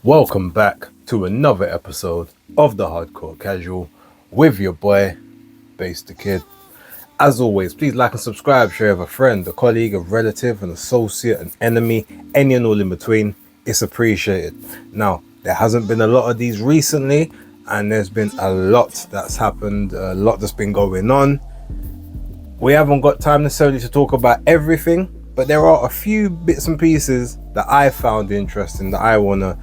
Welcome back to another episode of the Hardcore Casual with your boy, Base the Kid. As always, please like and subscribe, share with a friend, a colleague, a relative, an associate, an enemy, any and all in between. It's appreciated. Now, there hasn't been a lot of these recently, and there's been a lot that's happened, a lot that's been going on. We haven't got time necessarily to talk about everything, but there are a few bits and pieces that I found interesting that I want to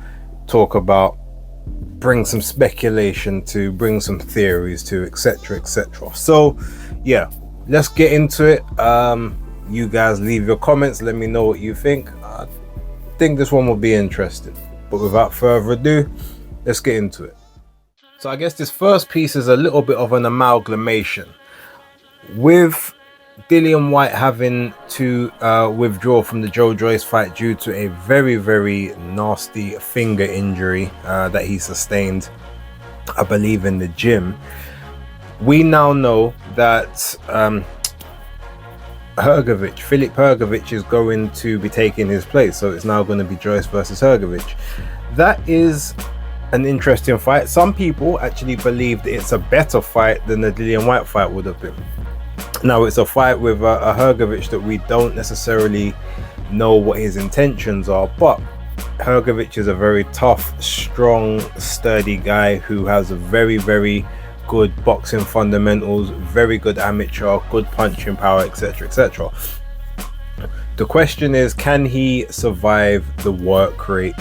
talk about, bring some speculation to, bring some theories to, etc, etc. So yeah, let's get into it. You guys leave your comments, let me know what you think. I think this one will be interesting, but without further ado, let's get into it. So I guess this first piece is a little bit of an amalgamation with Dillian Whyte having to withdraw from the Joyce fight due to a very, very nasty finger injury that he sustained, I believe, in the gym. We now know that Filip Hrgovic is going to be taking his place, so it's now going to be Joyce versus Hrgovic. That is an interesting fight. Some people actually believe that it's a better fight than the Dillian Whyte fight would have been. Now, it's a fight with a Hrgovic that we don't necessarily know what his intentions are, but Hrgovic is a very tough, strong, sturdy guy who has a very, very good boxing fundamentals, very good amateur, good punching power, etc, etc. The question is, can he survive the work rate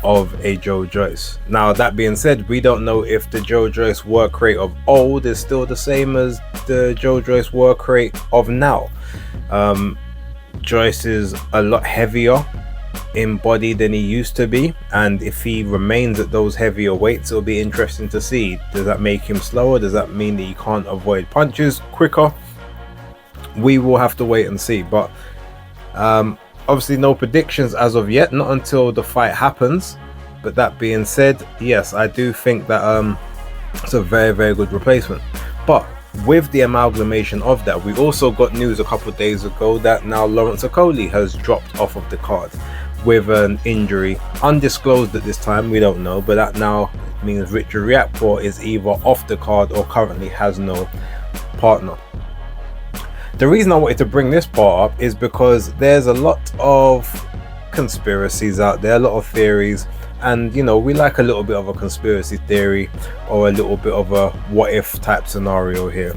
of a Joyce? Now, that being said, we don't know if the Joyce work rate of old is still the same as the Joyce work rate of now. Joyce is a lot heavier in body than he used to be, and if he remains at those heavier weights, it'll be interesting to see. Does that make him slower? Does that mean that he can't avoid punches quicker? We will have to wait and see, but obviously no predictions as of yet, not until the fight happens. But that being said, yes, I do think that it's a very, very good replacement. But with the amalgamation of that, we also got news a couple of days ago that now Lawrence Okolie has dropped off of the card with an injury, undisclosed at this time, we don't know, but that now means Richard Riakporhe is either off the card or currently has no partner. The reason I wanted to bring this part up is because there's a lot of conspiracies out there, a lot of theories, and you know, we like a little bit of a conspiracy theory or a little bit of a what if type scenario here.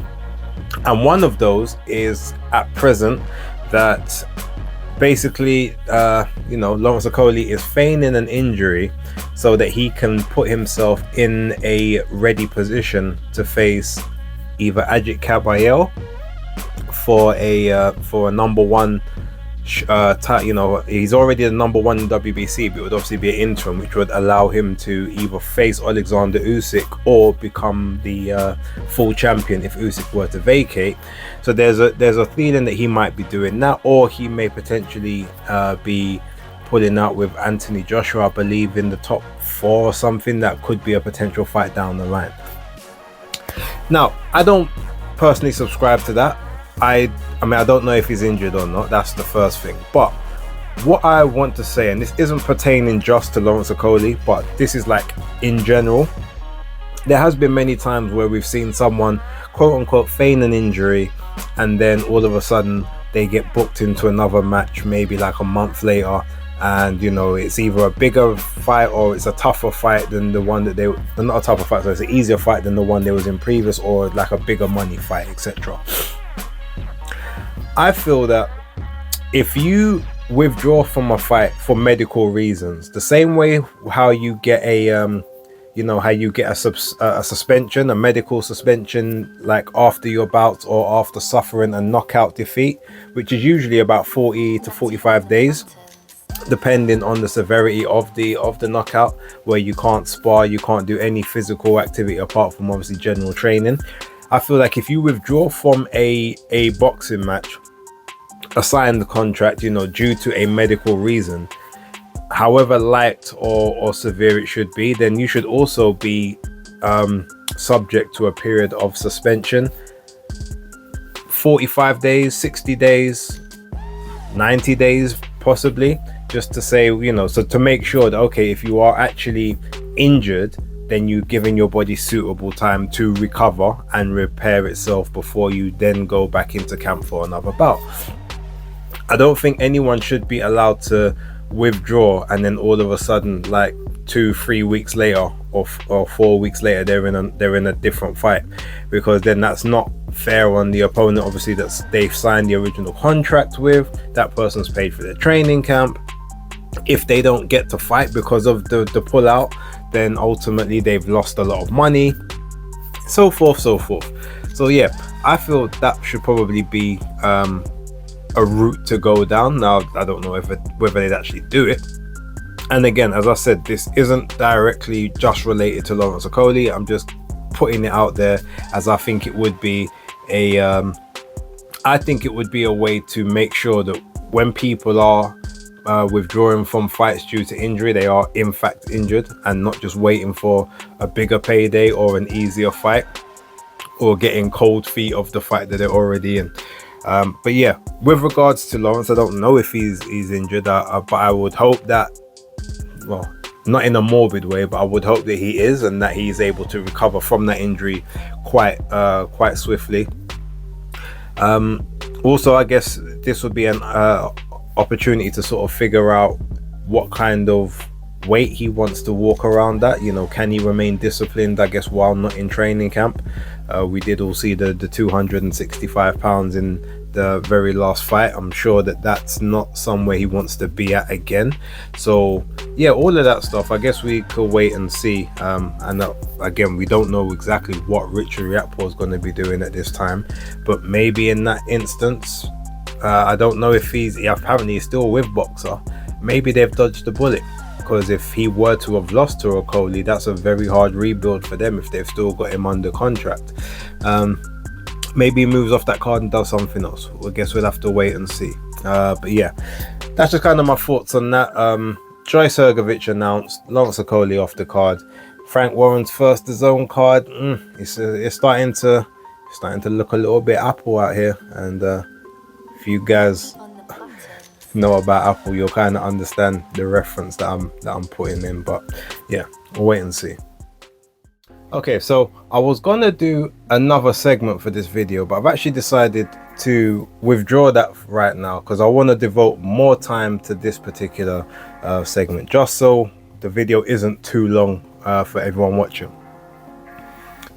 And one of those is at present that basically Lawrence Okolie is feigning an injury so that he can put himself in a ready position to face either Ajit Kabayel for a number one he's already the number one in WBC, but it would obviously be an interim, which would allow him to either face Alexander Usyk or become the full champion if Usyk were to vacate. So there's a feeling that he might be doing that, or he may potentially be pulling out with Anthony Joshua, I believe, in the top 4 or something. That could be a potential fight down the line. Now, I don't personally subscribe to that. I mean, I don't know if he's injured or not. That's the first thing. But what I want to say, and this isn't pertaining just to Lawrence Okolie, but this is like in general, there has been many times where we've seen someone quote unquote feign an injury, and then all of a sudden they get booked into another match maybe like a month later, and you know, it's either a bigger fight or it's a tougher fight than the one that not a tougher fight, so it's an easier fight than the one they was in previous, or like a bigger money fight, etc. I feel that if you withdraw from a fight for medical reasons, the same way how you get a suspension, a medical suspension, like after your bouts or after suffering a knockout defeat, which is usually about 40 to 45 days, depending on the severity of the knockout, where you can't spar, you can't do any physical activity apart from obviously general training. I feel like if you withdraw from a boxing match, a signed contract, due to a medical reason, however light or severe it should be, then you should also be subject to a period of suspension. 45 days, 60 days, 90 days possibly, just to say, you know, so to make sure that, okay, if you are actually injured, then you've given your body suitable time to recover and repair itself before you then go back into camp for another bout. I don't think anyone should be allowed to withdraw and then all of a sudden, like 2-3 weeks later or 4 weeks later, they're in a different fight, because then that's not fair on the opponent. Obviously, they've signed the original contract with, that person's paid for their training camp. If they don't get to fight because of the pull-out, then ultimately they've lost a lot of money, so forth. So yeah, I feel that should probably be a route to go down. Now, I don't know whether they'd actually do it. And again, as I said, this isn't directly just related to Lawrence Okolie. I'm just putting it out there, as I think it would be a way to make sure that when people are withdrawing from fights due to injury, they are in fact injured, and not just waiting for a bigger payday or an easier fight, or getting cold feet of the fight that they're already in. But yeah, with regards to Lawrence, I don't know if he's injured, but I would hope that, well, not in a morbid way, but I would hope that he is, and that he's able to recover from that injury quite swiftly. Also, I guess this would be an opportunity to sort of figure out what kind of weight he wants to walk around at. You know, can he remain disciplined, I guess, while not in training camp? We did all see the 265 pounds in the very last fight. I'm sure that that's not somewhere he wants to be at again. So yeah, all of that stuff, I guess we could wait and see. And again, we don't know exactly what Richard Riakporhe is going to be doing at this time, but maybe in that instance, I don't know if apparently he's still with Boxer. Maybe they've dodged the bullet, because if he were to have lost to Okolie, that's a very hard rebuild for them if they've still got him under contract. Maybe he moves off that card and does something else. I guess we'll have to wait and see. But yeah, that's just kind of my thoughts on that. Joyce Hrgovic announced, Lawrence Okolie off the card. Frank Warren's first DAZN card. It's starting to look a little bit Apple out here, and if you guys know about Apple, you'll kind of understand the reference that I'm putting in. But yeah, we'll wait and see. Okay, so I was gonna do another segment for this video, but I've actually decided to withdraw that right now, because I want to devote more time to this particular segment, just so the video isn't too long for everyone watching.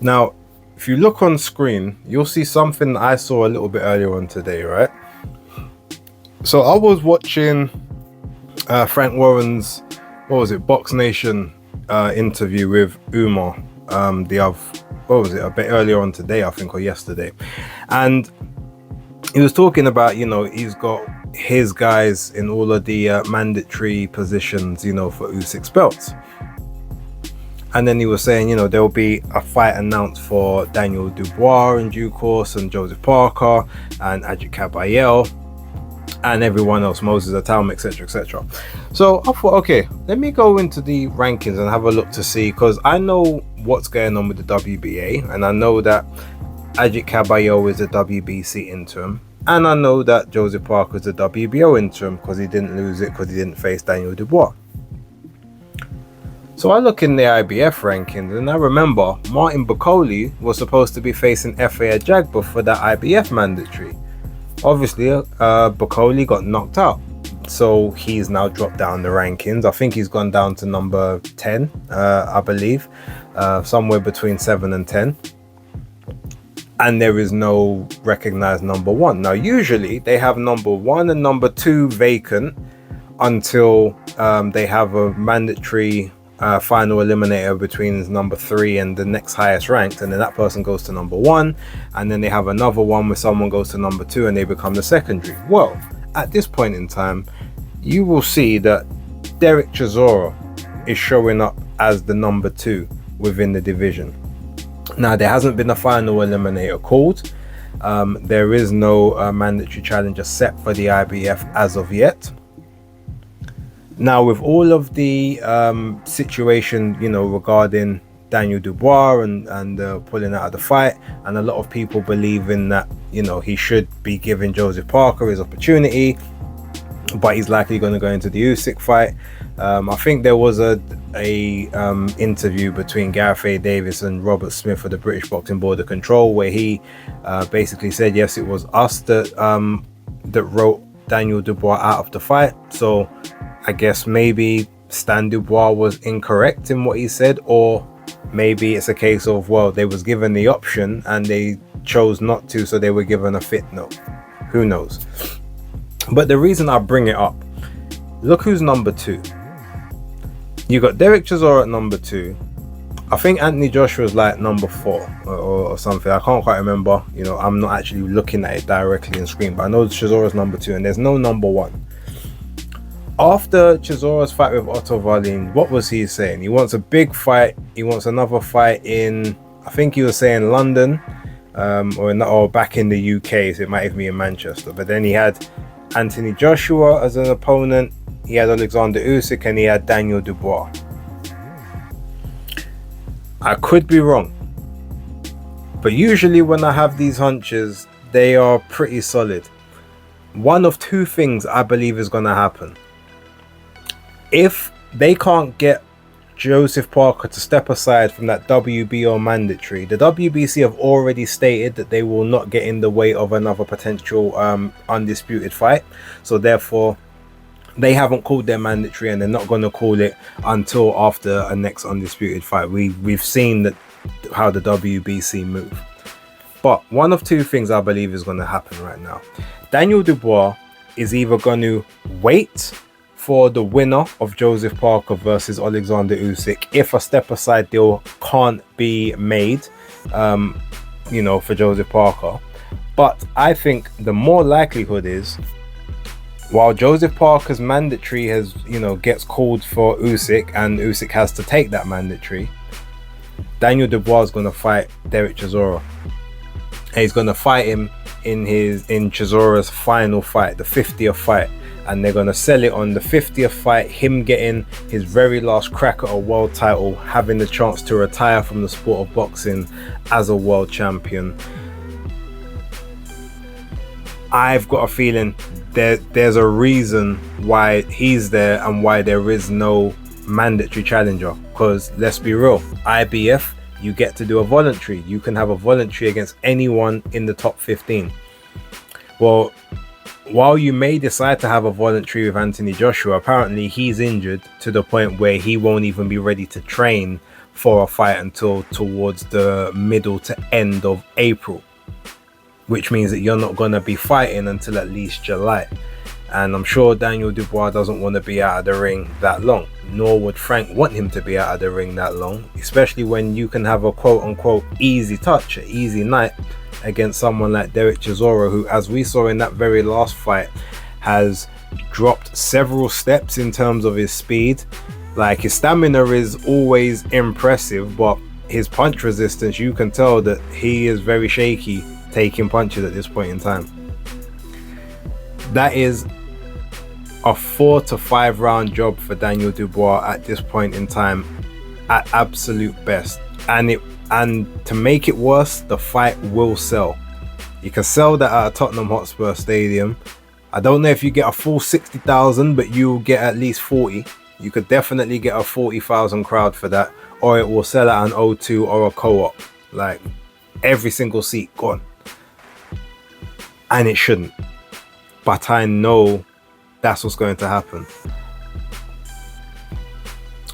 Now, if you look on screen, you'll see something I saw a little bit earlier on today, right? So I was watching Frank Warren's, what was it, Box Nation interview with Umar, a bit earlier on today, I think, or yesterday. And he was talking about, you know, he's got his guys in all of the mandatory positions, you know, for U6 belts. And then he was saying, you know, there'll be a fight announced for Daniel Dubois in due course, and Joseph Parker, and Ajit Kabayel, and everyone else, Moses Atalm, etc. So I thought, okay, let me go into the rankings and have a look to see, because I know what's going on with the WBA, and I know that Ajit Kabayel is a WBC interim, and I know that Joseph Parker is a WBO interim, because he didn't lose it because he didn't face Daniel Dubois. So I look in the IBF rankings, and I remember Martin Okolie was supposed to be facing FA Ajagba for that IBF mandatory. Obviously, Okolie got knocked out, so he's now dropped down the rankings. I think he's gone down to number 10, I believe, somewhere between 7 and 10. And there is no recognized number 1. Now, usually they have number 1 and number 2 vacant until they have a mandatory final eliminator between number 3 and the next highest ranked, and then that person goes to number 1, and then they have another one where someone goes to number 2 and they become the secondary. Well, at this point in time, you will see that Derek Chisora is showing up as the number 2 within the division. Now, there hasn't been a final eliminator called. There is no mandatory challenger set for the IBF as of yet. Now, with all of the situation, you know, regarding Daniel Dubois and pulling out of the fight, and a lot of people believing that, you know, he should be giving Joseph Parker his opportunity, but he's likely going to go into the Usyk fight. I think there was a interview between Gareth A. Davis and Robert Smith of the British Boxing Board of Control, where he basically said, yes, it was us that wrote Daniel Dubois out of the fight. So I guess maybe Stan Dubois was incorrect in what he said, or maybe it's a case of, well, they was given the option and they chose not to, so they were given a fit note. Who knows? But the reason I bring it up, look who's number 2. You got Derek Chisora at number 2. I think Anthony Joshua's like number 4 or something. I can't quite remember. You know, I'm not actually looking at it directly on screen, but I know Chisora's number 2 and there's no number 1. After Chisora's fight with Otto Wallin, what was he saying? He wants a big fight. He wants another fight in, I think he was saying London, or back in the UK, so it might even be in Manchester. But then he had Anthony Joshua as an opponent, he had Alexander Usyk, and he had Daniel Dubois. I could be wrong, but usually when I have these hunches, they are pretty solid. One of 2 things I believe is going to happen. If they can't get Joseph Parker to step aside from that WBO mandatory, the WBC have already stated that they will not get in the way of another potential undisputed fight. So therefore, they haven't called their mandatory, and they're not going to call it until after a next undisputed fight. We've seen that how the WBC move. But one of 2 things I believe is going to happen right now. Daniel Dubois is either going to wait for the winner of Joseph Parker versus Alexander Usyk, if a step aside deal can't be made, for Joseph Parker. But I think the more likelihood is, while Joseph Parker's mandatory gets called for Usyk, and Usyk has to take that mandatory, Daniel Dubois is going to fight Derek Chisora. And he's going to fight him in Chisora's final fight, the 50th fight. And they're going to sell it on the 50th fight, him getting his very last crack at a world title, having the chance to retire from the sport of boxing as a world champion. I've got a feeling there's a reason why he's there and why there is no mandatory challenger. Because let's be real, IBF, you get to do a voluntary. You can have a voluntary against anyone in the top 15. Well, while you may decide to have a voluntary with Anthony Joshua, apparently he's injured to the point where he won't even be ready to train for a fight until towards the middle to end of April, which means that you're not going to be fighting until at least July. And I'm sure Daniel Dubois doesn't want to be out of the ring that long, nor would Frank want him to be out of the ring that long, especially when you can have a quote-unquote easy touch, an easy night against someone like Derek Chisora, who, as we saw in that very last fight, has dropped several steps in terms of his speed. Like, his stamina is always impressive, but his punch resistance, you can tell that he is very shaky taking punches at this point in time. That is a 4 to 5 round job for Daniel Dubois at this point in time, at absolute best. And to make it worse, the fight will sell. You can sell that at a Tottenham Hotspur Stadium. I don't know if you get a full 60,000, but you'll get at least 40. You could definitely get a 40,000 crowd for that, or it will sell at an O2 or a Co-op. Like, every single seat gone. And it shouldn't. But I know that's what's going to happen.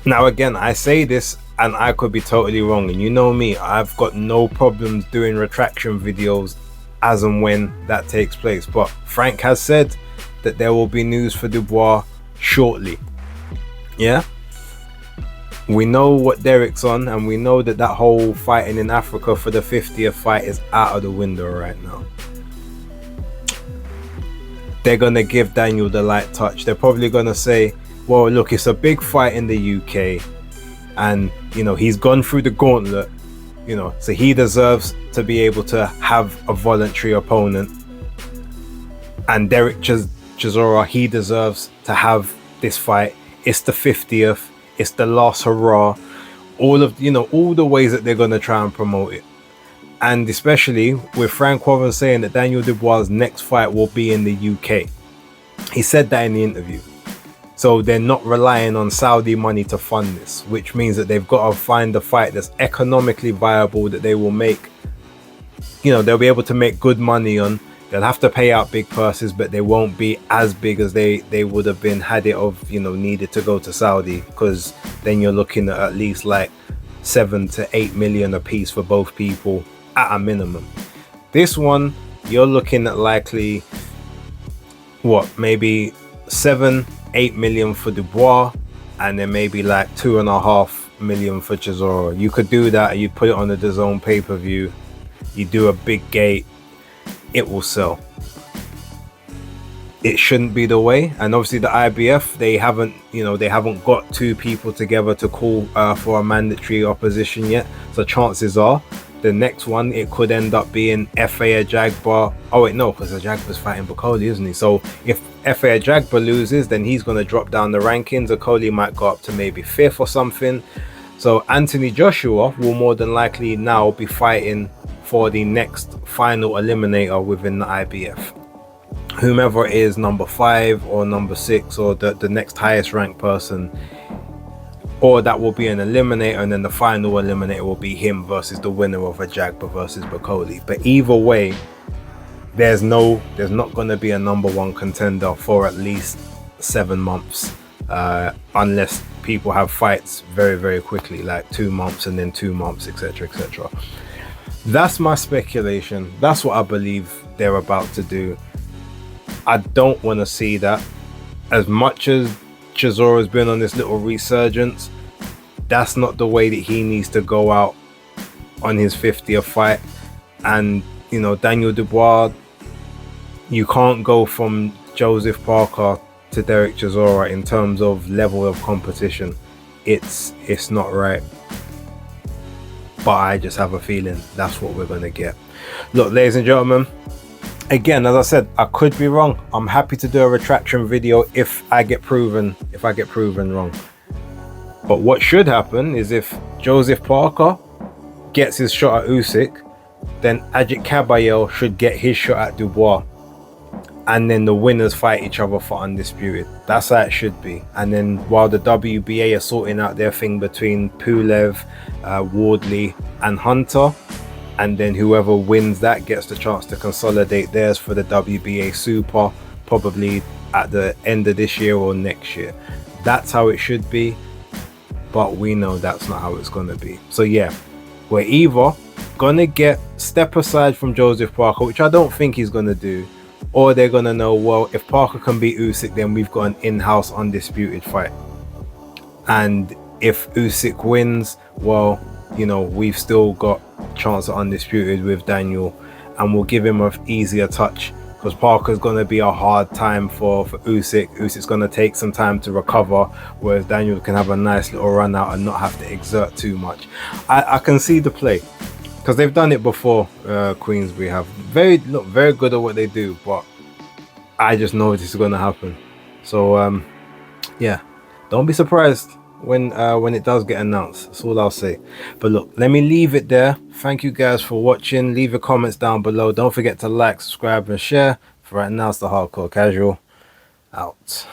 Now again, I say this and I could be totally wrong, and you know me, I've got no problems doing retraction videos as and when that takes place. But Frank has said that there will be news for Dubois shortly. Yeah, we know what Derek's on, and we know that whole fighting in Africa for the 50th fight is out of the window right now. They're gonna give Daniel the light touch. They're probably gonna say, well, look, it's a big fight in the UK, and he's gone through the gauntlet, so he deserves to be able to have a voluntary opponent. And Derek Chisora, he deserves to have this fight. It's the 50th, it's the last hurrah, all the ways that they're going to try and promote it. And especially with Frank Warren saying that Daniel Dubois' next fight will be in the UK. He said that in the interview. So they're not relying on Saudi money to fund this, which means that they've got to find a fight that's economically viable, that they will make, you know, they'll be able to make good money on. They'll have to pay out big purses, but they won't be as big as they would have been had it of, you know, needed to go to Saudi, because then you're looking at least like 7 to 8 million a piece for both people at a minimum. This one, you're looking at likely what, maybe 7-8 million for Dubois, and then maybe like 2.5 million for Chisora. You could do that. You put it on the DAZN pay-per-view. You do a big gate. It will sell. It shouldn't be the way. And obviously the IBF, they haven't got two people together to call for a mandatory opposition yet. So chances are the next one, it could end up being FA Ajagba. Oh wait, no, because Ajagba's fighting Okolie, isn't he? So if FA Ajagba loses, then he's going to drop down the rankings. Okolie might go up to maybe 5th or something. So Anthony Joshua will more than likely now be fighting for the next final eliminator within the IBF. Whomever is number 5 or number 6 or the next highest ranked person, or that will be an eliminator, and then the final eliminator will be him versus the winner of Ajagba versus Okolie. But either way, there's not going to be a number 1 contender for at least 7 months, unless people have fights very, very quickly, like 2 months and then 2 months, etc., etc. That's my speculation. That's what I believe they're about to do. I don't want to see that. As much as Chisora's been on this little resurgence, that's not the way that he needs to go out on his 50th fight. And, you know, Daniel Dubois, you can't go from Joseph Parker to Derek Chisora in terms of level of competition. It's not right. But I just have a feeling that's what we're going to get. Look, ladies and gentlemen, again, as I said, I could be wrong. I'm happy to do a retraction video if I get proven wrong. But what should happen is if Joseph Parker gets his shot at Usyk, then Ajit Kabayel should get his shot at Dubois. And then the winners fight each other for undisputed. That's how it should be. And then while the WBA are sorting out their thing between Pulev, Wardley and Hunter, and then whoever wins that gets the chance to consolidate theirs for the WBA Super, probably at the end of this year or next year. That's how it should be, but we know that's not how it's going to be. So yeah, we're either going to get step aside from Joseph Parker, which I don't think he's going to do, or they're going to know, well, if Parker can beat Usyk, then we've got an in-house undisputed fight. And if Usyk wins, well, you know, we've still got chance at undisputed with Daniel, and we'll give him an easier touch, because Parker's going to be a hard time for Usyk. Usyk's going to take some time to recover, whereas Daniel can have a nice little run out and not have to exert too much. I can see the play, because they've done it before. Queensberry have very good at what they do, but I just know this is going to happen. So yeah, don't be surprised when it does get announced. That's all I'll say. But look, let me leave it there. Thank you guys for watching. Leave your comments down below. Don't forget to like, subscribe and share. For right now, it's the Hardcore Casual out.